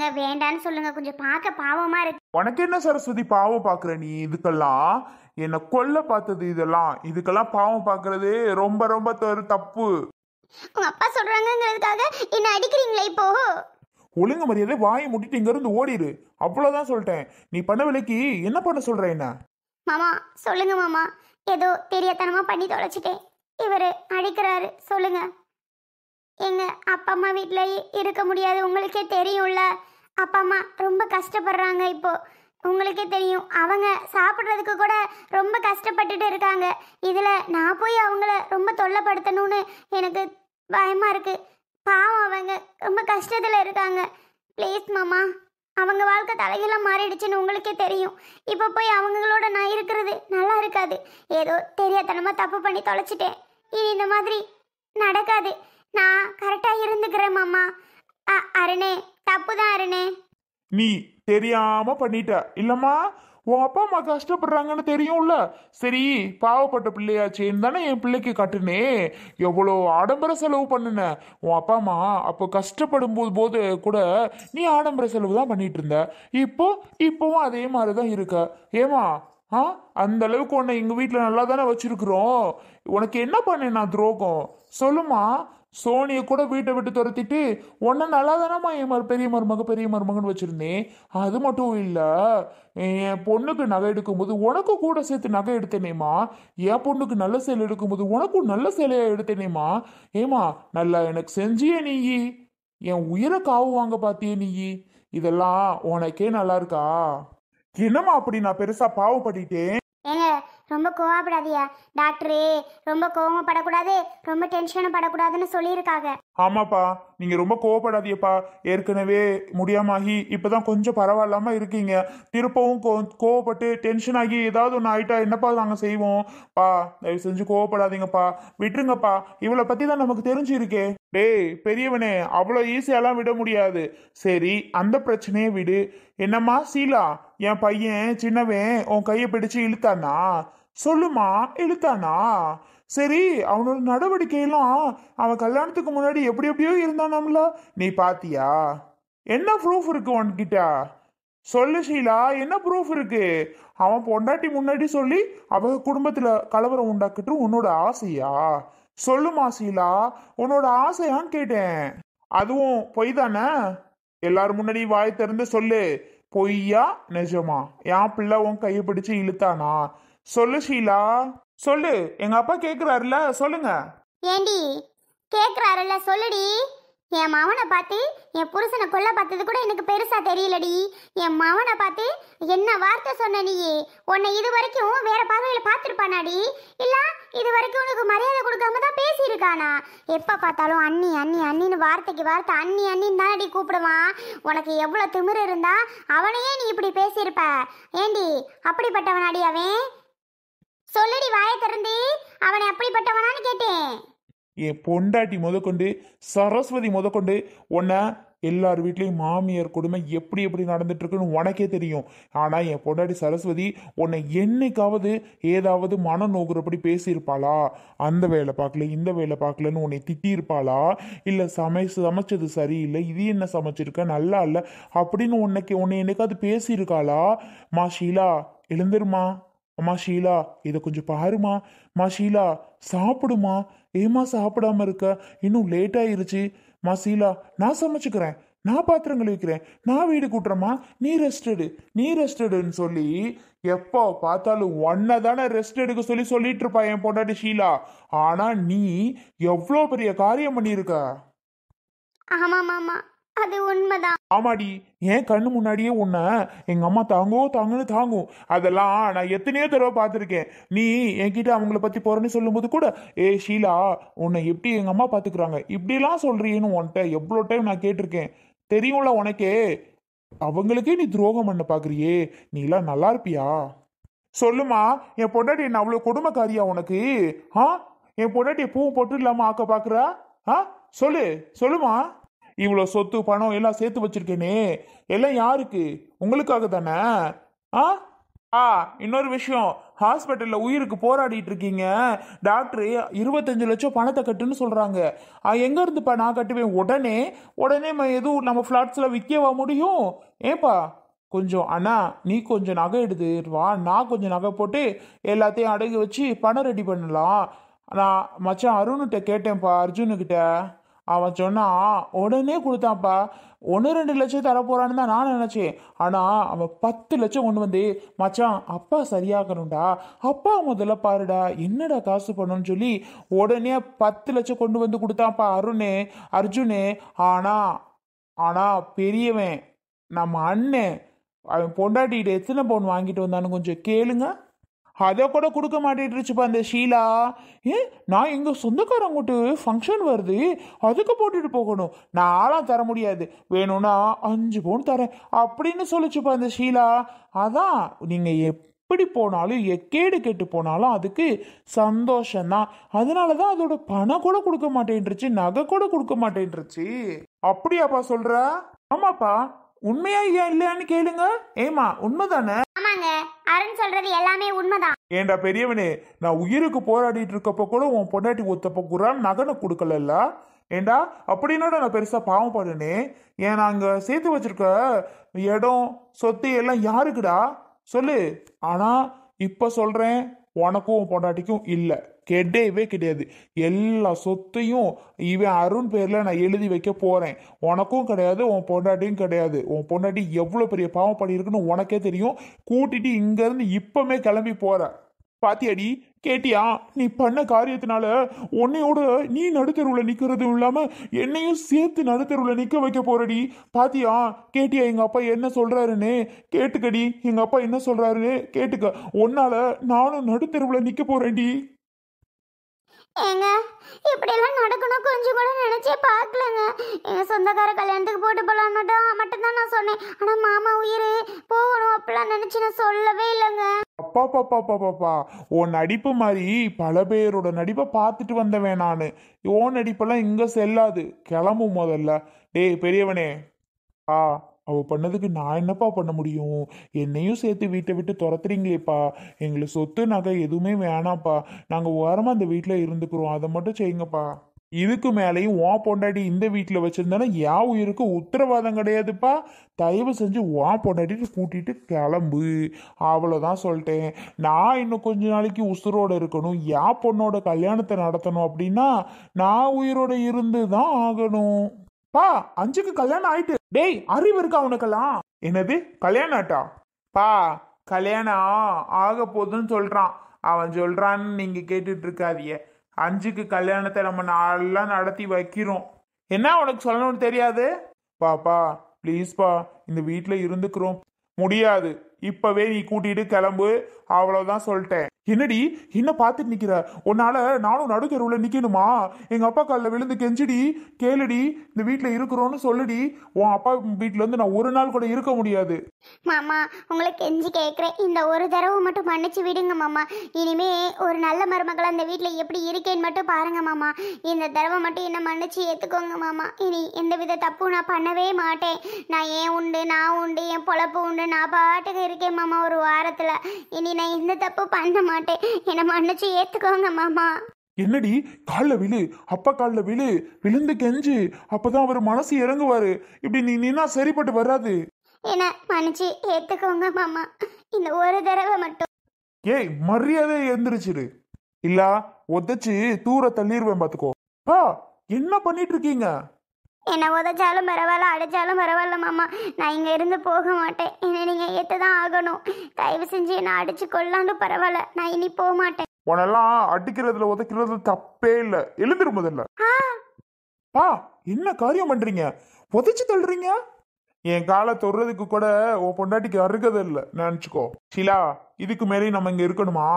சொல்லுங்க, வேண்டான்னு சொல்லுங்க. கொஞ்சம் பார்க்க பாவமா இருக்கு. உனக்கு என்ன சரஸ்வதி பாவம் பாக்குற நீ? இதுக்கெல்லாம் என்ன கொல்ல பார்த்தது இதெல்லாம், இதுக்கெல்லாம் பாவம் பாக்குறது ரொம்ப ரொம்ப தப்பு. உங்க அப்பா சொல்றாங்கங்கிறதுக்காக என்ன அடிக்கிறீங்களே இப்போ? ஒழுங்கு மரியாதை வாயை முட்டிட்டு இங்க இருந்து ஓடிடு, அவ்வளவுதான் சொல்லிட்டேன். நீ பண்ண வேலைக்கு என்ன பண்ண சொல்ற என்ன? மாமா சொல்லுங்க மாமா, ஏதோ தெரியாதனமா பண்ணி தொலைச்சிட்டேன். இவரு அடிக்கிறாரு, சொல்லுங்க. எங்க அப்பா அம்மா வீட்டில் இருக்க முடியாது, உங்களுக்கே தெரியும்ல. அப்பா அம்மா ரொம்ப கஷ்டப்படுறாங்க இப்போ, உங்களுக்கே தெரியும். அவங்க சாப்பிட்றதுக்கு கூட ரொம்ப கஷ்டப்பட்டுட்டு இருக்காங்க. இதில் நான் போய் அவங்கள ரொம்ப தொல்லைப்படுத்தணும்னு எனக்கு பயமா இருக்கு. பாவம், அவங்க ரொம்ப கஷ்டத்தில் இருக்காங்க. ப்ளீஸ் மாமா, அவங்க வாழ்க்கை தலைகளாக மாறிடுச்சுன்னு உங்களுக்கே தெரியும். இப்போ போய் அவங்களோட நான் இருக்கிறது நல்லா இருக்காது. ஏதோ தெரியாதனமா தப்பு பண்ணி தொலைச்சிட்டேன். இனி இந்த மாதிரி நடக்காது. நான் கரெக்டாக இருந்துக்கிறேன் மாமா. அருணே, தப்பு தான் அருணே. நீ தெரியாம பண்ணிட்ட இல்லம்மா? உன் அப்பா அம்மா கஷ்டப்படுறாங்கன்னு தெரியும்ல. சரி, பாவப்பட்ட பிள்ளையாச்சேன்னு தானே என் பிள்ளைக்கு கட்டுனே. எவ்வளோ ஆடம்பர செலவு பண்ணுன. உன் அப்பா அம்மா அப்போ கஷ்டப்படும் போது கூட நீ ஆடம்பர செலவு தான் பண்ணிட்டு இருந்த. இப்போவும் அதே மாதிரி தான் இருக்க. ஏமா அந்த அளவுக்கு உன்னை எங்க வீட்டில் நல்லா தானே வச்சிருக்கிறோம். உனக்கு என்ன பண்ணேன் நான் துரோகம்? சொல்லுமா. சோனியை கூட வீட்டை விட்டு துரத்திட்டு உன்ன நல்லா தானம்மா என் பெரிய மருமகன் வச்சிருந்தேன். அது மட்டும் இல்லை, என் பொண்ணுக்கு நகை எடுக்கும்போது உனக்கு கூட சேர்த்து நகை எடுத்தேனேம்மா. என் பொண்ணுக்கு நல்ல சேலை எடுக்கும்போது உனக்கும் நல்ல சேலையா எடுத்தேனேம்மா. ஏமா, நல்லா எனக்கு செஞ்சியே நீ. என் உயிரை காவு வாங்க பார்த்தியே நீ. இதெல்லாம் உனக்கே நல்லா இருக்கா? என்னம்மா அப்படி நான் பெருசா பாவப்பட்டுட்டேன்? ஏங்க, ரொம்ப கோவப்படாதியா. டாக்டரு ரொம்ப கோவப்படக்கூடாது, ரொம்ப டென்ஷனும் படக்கூடாதுன்னு சொல்லியிருக்காங்க. ஆமாப்பா, நீங்க ரொம்ப கோவப்படாதீப்பா. ஏற்கனவே முடியாம இப்பதான் கொஞ்சம் பரவாயில்லாம இருக்கீங்க. திருப்பவும் கோவப்பட்டு டென்ஷன் ஆகி ஏதாவது ஒன்று ஆயிட்டா என்னப்பா நாங்க செய்வோம்? பா, தயவு செஞ்சு கோவப்படாதீங்கப்பா, விட்டுருங்கப்பா. இவளை பத்தி தான் நமக்கு தெரிஞ்சிருக்கே. டேய் பெரியவனே, அவ்வளோ ஈஸியாலாம் விட முடியாது. சரி, அந்த பிரச்சனையே விடு. என்னம்மா சீலா, என் பையன் சின்னவன் உன் கையை பிடிச்சு இழுத்தானா? சொல்லுமா, இழுத்தானா? சரி, அவனோட நடவடிக்கையெல்லாம் அவன் கல்யாணத்துக்கு முன்னாடி எப்படி எப்படியோ இருந்தானாம்ல, நீ பாத்தியா? என்ன ப்ரூஃப் இருக்கு உன்கிட்ட? சொல்லு ஷீலா, என்ன ப்ரூஃப் இருக்கு? அவன் பொண்டாட்டி முன்னாடி சொல்லி அவ குடும்பத்துல கலவரம் உண்டாக்கிட்டு உன்னோட ஆசையா? சொல்லுமா ஷீலா, உன்னோட ஆசையான்னு கேட்டேன். அதுவும் பொய் தானே? எல்லாரும் முன்னாடி வாய் திறந்து சொல்லு. பொய்யா நிஜமா? என் பிள்ளை உன் கையை பிடிச்சு இழுத்தானா? சொல்லு ஷீலா, சொல்லு. எங்க அப்பா கேக்குறாருல, சொல்லுங்க. ஏண்டி கேக்குறாருல்ல, சொல்லுடி. என் மவனை பார்த்து என் புருஷனை கொல்ல பார்த்தது கூட எனக்கு பெருசா தெரியலடி. என் மவனை பார்த்து என்ன வார்த்தை சொன்ன நீ? உன்னை இது வரைக்கும் வேற பார்வையில பார்த்துருப்பானாடி? இல்ல இது வரைக்கும் உனக்கு மரியாதை கொடுக்காம தான் பேசியிருக்கானா? எப்ப பார்த்தாலும் அண்ணி அண்ணி அண்ணின்னு வார்த்தைக்கு வார்த்தை அண்ணி அண்ணின்னு தானடி கூப்பிடுவான். உனக்கு எவ்வளவு திமிரு இருந்தா அவனையே நீ இப்படி பேசியிருப்ப? ஏண்டி அப்படிப்பட்டவனாடி அவன்? சொல்லுடி, வாயை திறந்து. அவனை அப்படிப்பட்டவனான்னு கேட்டேன். என் பொண்டாட்டி முதற்கொண்டு சரஸ்வதி முதற்கொண்டு உன்னை எல்லார் வீட்லேயும் மாமியார் கொடுமை எப்படி எப்படி நடந்துட்டு இருக்குன்னு உனக்கே தெரியும். ஆனால் என் பொண்டாட்டி சரஸ்வதி உன்னை என்னைக்காவது ஏதாவது மனம் நோக்குறபடி பேசியிருப்பாளா? அந்த வேலை பார்க்கல இந்த வேலை பார்க்கலன்னு உன்னை திட்டியிருப்பாளா? இல்லை சமைச்சது சரியில்லை, இது என்ன சமைச்சிருக்க நல்லா இல்லை அப்படின்னு உன்னை என்னைக்காவது பேசியிருக்காளா? மா ஷீலா, எழுந்துருமா. அம்மா ஷீலா, இதை கொஞ்சம் பாருமா. மா ஷீலா, சாப்பிடுமா. ஏமா சாப்பிடாம இருக்க? இன்னும் லேட் ஆயிருச்சு. மா ஷீலா, நான் சமைச்சுக்கிறேன், நான் பாத்திரம் கழுவிக்கிறேன், நான் வீடு கூட்டுறேம்மா, நீ ரெஸ்டடுன்னு சொல்லி எப்போ பார்த்தாலும் ஒன்ன தானே ரெஸ்ட் எடுக்க சொல்லிட்டு இருப்பா என் பொண்டாட்டி ஷீலா. ஆனா நீ எவ்வளோ பெரிய காரியம் பண்ணியிருக்க. ஆமா மாமா, அது உண்மைதான். ஆமாடி, ஏன் கண்ணு முன்னாடியே உன்னை எங்க அம்மா தாங்குன்னு தாங்கும். அதெல்லாம் நான் எத்தனையோ தடவை பார்த்துருக்கேன். நீ என்கிட்ட அவங்கள பத்தி போறேன்னு சொல்லும் போது கூட, ஷீலா உன்னை எப்படி எங்க அம்மா பாத்துக்கிறாங்க இப்படிலாம் சொல்றீன்னு உன்கிட்ட எவ்வளோ டைம் நான் கேட்டிருக்கேன். தெரியும்ல உனக்கே. அவங்களுக்கே நீ துரோகம் பண்ண பாக்குறியே, நீ எல்லாம் நல்லா இருப்பியா? சொல்லுமா, என் பொண்டாட்டி என்ன அவ்வளவு கொடுமைக்காரியா உனக்கு? என் பொண்டாட்டி பூவும் போட்டு இல்லாம ஆக்க பாக்குறா? சொல்லுமா. இவ்வளோ சொத்து பணம் எல்லாம் சேர்த்து வச்சிருக்கேனே, எல்லாம் யாருக்கு? உங்களுக்காக தானே? இன்னொரு விஷயம், ஹாஸ்பிட்டல்ல உயிருக்கு போராடிட்டு இருக்கீங்க. டாக்டர் 25 லட்சம் பணத்தை கட்டுன்னு சொல்றாங்க. எங்க இருந்துப்பா நான் கட்டுவேன்? உடனே உடனே எதுவும் நம்ம ஃபிளாட்ஸ்ல விற்கவா முடியும்? ஏப்பா கொஞ்சம் அண்ணா, நீ கொஞ்சம் நகை எடுத்து வா, நான் கொஞ்சம் நகை போட்டு எல்லாத்தையும் அடகு வச்சு பணம் ரெடி பண்ணலாம். நான் மச்சான் அருண்கிட்ட கேட்டேன்ப்பா, அர்ஜுனுக்கிட்ட. அவன் சொன்னான், உடனே கொடுத்தான்ப்பா. 1-2 லட்சம் தரப்போறான்னு தான் நான் நினைச்சேன். ஆனா அவன் 10 லட்சம் கொண்டு வந்து, மச்சான் அப்பா சரியாகணும்டா, அப்பா முதல்ல பாருடா, என்னடா காசு பண்ணணும்னு சொல்லி உடனே 10 லட்சம் கொண்டு வந்து கொடுத்தான்ப்பா அர்ஜுனே. ஆனா ஆனா பெரியவன், நம்ம அண்ணன், அவன் பொண்டாட்டிகிட்ட எத்தனை பவுன் வாங்கிட்டு வந்தான்னு கொஞ்சம் கேளுங்க. அதை கூட கொடுக்க மாட்டேட்டுருச்சுப்பா அந்த ஷீலா. நான் எங்கள் சொந்தக்காரங்கிட்ட ஃபங்க்ஷன் வருது, அதுக்கு போட்டுட்டு போகணும், நான்லாம் தர முடியாது, வேணும்னா 5 பவுன் தரேன் அப்படின்னு சொல்லிச்சுப்பா அந்த ஷீலா. அதான் நீங்கள் எப்படி போனாலும் எக்கேடு கெட்டு போனாலும் அதுக்கு சந்தோஷம்தான். அதனால தான் அதோட பணம் கூட கொடுக்க மாட்டேன்ருச்சு, நகை கூட கொடுக்க மாட்டேன்ருச்சு. அப்படியாப்பா சொல்ற? ஆமாப்பா, உண்மையா ஏன் இல்லையான்னு கேளுங்க. ஏமா உண்மைதானே? ஆமாங்க, அருண் சொல்றது எல்லாமே உண்மைதான். ஏண்டா பெரியவனே, நான் உயிருக்கு போராடிட்டு இருக்கப்ப கூட உன் பொண்டாட்டி ஒத்தப்ப குரான் நகனை கொடுக்கல. ஏண்டா அப்படின்னாட நான் பெருசா பாவம் பாடுனே. ஏன் நாங்க சேர்த்து வச்சிருக்க இடம் சொத்து எல்லாம் யாருக்குடா சொல்லு. ஆனா இப்ப சொல்றேன், உனக்கும் உன் பொண்டாட்டிக்கும் இல்லை, கிடையவே கிடையாது. எல்லா சொத்தையும் இவன் அருண் பேர்ல நான் எழுதி வைக்க போறேன். உனக்கும் கிடையாது, உன் பொண்டாட்டியும் கிடையாது. உன் பொண்டாட்டி எவ்வளவு பெரிய பாவம் பண்ணியிருக்குன்னு உனக்கே தெரியும். கூட்டிட்டு இங்க இருந்து இப்பமே கிளம்பி போற. பாத்தியாடி, கேட்டியா? நீ பண்ண காரியத்தினால உன்னையோட நீ நடுத்தருவுல நிக்கிறதும் இல்லாம என்னையும் சேர்த்து நடுத்தருவுல நிக்க வைக்க போறடி. பாத்தியா? கேட்டியா எங்க அப்பா என்ன சொல்றாருன்னு? கேட்டுக்கடி, எங்க அப்பா என்ன சொல்றாருன்னு கேட்டுக்க. உன்னால நானும் நடுத்தருவுல நிக்க போறேன்டி. ஏங்க இப்படியெல்லாம் நடக்கணும் கொஞ்சம் கூட நினைச்சே பார்க்கலங்க. எங்க சொந்தக்கார கல்யாணத்துக்கு போட்டு போலாம் மட்டும்தான் நான் சொன்னேன். ஆனா மாமா உயிர் போகணும் அப்படிலாம் நினைச்சு நான் சொல்லவே இல்லைங்க. அப்பா பாப்பா பாப்பா, உன் நடிப்பு மாதிரி பல பேரோட நடிப்பை பார்த்துட்டு வந்தவன் நானு. உன் நடிப்பெல்லாம் இங்க செல்லாது, கிளம்பும் முதல்ல. டேய் பெரியவனே, அவ பண்ணதுக்கு நான் என்னப்பா பண்ண முடியும்? என்னையும் சேர்த்து வீட்டை விட்டு துரத்துறீங்களேப்பா. எங்களுக்கு சொத்து நகை எதுவுமே வேணாம்ப்பா, நாங்க ஓரமா அந்த வீட்டுல இருந்துக்கிறோம், அதை மட்டும் செய்யுங்கப்பா. இதுக்கு மேலேயும் உன் பொண்டாட்டி இந்த வீட்டுல வச்சிருந்தானா என் உயிருக்கு உத்தரவாதம் கிடையாதுப்பா. தயவு செஞ்சு உன் பொண்டாட்டிட்டு கூட்டிட்டு கிளம்பு, அவ்வளவுதான் சொல்லிட்டேன். நான் இன்னும் கொஞ்ச நாளைக்கு உசுரோட இருக்கணும், என் பொண்ணோட கல்யாணத்தை நடத்தணும் அப்படின்னா நான் உயிரோட இருந்துதான் ஆகணும். 5க்கு கல்யாணம் ஆயிட்டு. டேய், அறிவு இருக்கா உனக்கெல்லாம்? என்னது கல்யாணம் ஆட்டா? கல்யாணம் ஆக போதுன்னு சொல்றான். அவன் சொல்றான்னு நீங்க கேட்டுட்டு இருக்காதிய. 5க்கு கல்யாணத்தை நம்ம நல்லா நடத்தி வைக்கிறோம். என்ன உனக்கு சொல்லணும்னு தெரியாது? பாப்பா ப்ளீஸ்பா, இந்த வீட்டுல இருந்துக்கிறோம். முடியாது, இப்பவே நீ கூட்டிட்டு கிளம்பு, அவ்வளவுதான் சொல்லிட்டேன். என்னடி என்ன பார்த்துட்டு நிக்கிற? உன்னால நானும் நடுத்தருவுல நிக்கணுமா? எங்க அப்பா காலில் விழுந்து கெஞ்சிடி, கேளுடி, இந்த வீட்டுல இருக்கிறோன்னு சொல்லுடி. உன் அப்பா வீட்டுல இருந்து நான் ஒரு நாள் கூட இருக்க முடியாது. மாமா உங்களை கெஞ்சி கேட்குறேன், இந்த ஒரு தடவை மட்டும் மன்னிச்சு விடுங்க மாமா. இனிமே ஒரு நல்ல மருமகள் அந்த வீட்டில் எப்படி இருக்கேன்னு மட்டும் பாருங்க மாமா. இந்த தடவை மட்டும் என்ன மன்னிச்சு ஏற்றுக்கோங்க மாமா. இனி எந்த வித தப்பும் நான் பண்ணவே மாட்டேன். நான் ஏன் உண்டு, நான் உண்டு, என் பொழப்பு உண்டு, நான் பாட்டுக்கு இருக்கேன் மாமா. ஒரு வாரத்தில் இனி நான் எந்த தப்பு பண்ண மாட்டேன். என்ன மன்னிச்சு ஏற்றுக்கோங்க மாமா. என்னடி, காலில் விழு, அப்பா காலில் விழு, விழுந்து கெஞ்சு, அப்பதான் அவர் மனசு இறங்குவாரு. இப்படி நீ நின்னா சரிப்பட்டு வராது. என்ன மன்னிச்சு ஏத்துக்கோங்க மாமா, இந்த ஒரு தடவை மட்டும். ஏய், மரியாதை எந்திரிச்சிரு, இல்ல உதச்சு தூர தள்ளிடுவேன் பாத்துக்கோ. என்ன பண்ணிட்டு இருக்கீங்க? என்ன உதச்சாலும் பரவாயில்ல, அடிச்சாலும் பரவாயில்ல மாமா, நான் இங்க இருந்து போக மாட்டேன். என்ன நீங்க ஏத்துதான் ஆகணும். தயவு செஞ்சு என்ன அடிச்சு கொள்ளாண்டு பரவாயில்ல, நான் இனி போக மாட்டேன். உனெல்லாம் அடிக்கிறதுல உதைக்கிறதுல தப்பே இல்ல, எழுந்துரு முதல்ல. என்ன காரியம் பண்றீங்க? உதைச்சு தள்ளுறீங்க. என் காலை தொடுறதுக்கு கூட உன் பொண்டாட்டிக்கு அருகதை இல்லை நினைச்சுக்கோ. ஷீலா, இதுக்கு மேலே நம்ம இங்க இருக்கணுமா?